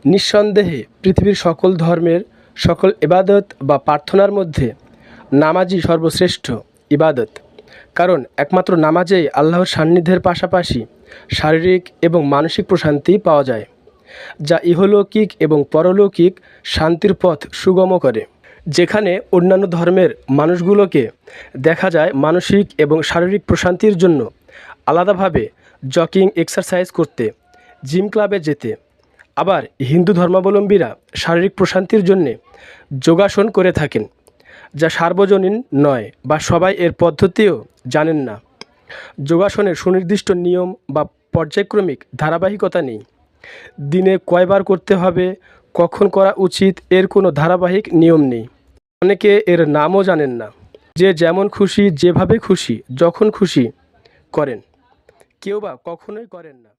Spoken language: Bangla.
নিঃসন্দেহে পৃথিবীর সকল ধর্মের সকল ইবাদত বা প্রার্থনার মধ্যে নামাজই সর্বশ্রেষ্ঠ ইবাদত। কারণ একমাত্র নামাজেই আল্লাহর সান্নিধ্যের পাশাপাশি শারীরিক এবং মানসিক প্রশান্তি পাওয়া যায়, যা ইহলৌকিক এবং পরলৌকিক শান্তির পথ সুগম করে। যেখানে অন্যান্য ধর্মের মানুষগুলোকে দেখা যায় মানসিক এবং শারীরিক প্রশান্তির জন্য আলাদাভাবে জগিং এক্সারসাইজ করতে, জিম ক্লাবে যেতে, আবার হিন্দু ধর্মাবলম্বীরা শারীরিক প্রশান্তির জন্যে যোগাসন করে থাকেন, যা সার্বজনীন নয় বা সবাই এর পদ্ধতিও জানেন না। যোগাসনের সুনির্দিষ্ট নিয়ম বা পর্যায়ক্রমিক ধারাবাহিকতা নেই। দিনে কয়বার করতে হবে, কখন করা উচিত এর কোনো ধারাবাহিক নিয়ম নেই। অনেকে এর নামও জানেন না। যে যেমন খুশি, যেভাবে খুশি, যখন খুশি করেন, কেউ বা কখনোই করেন না।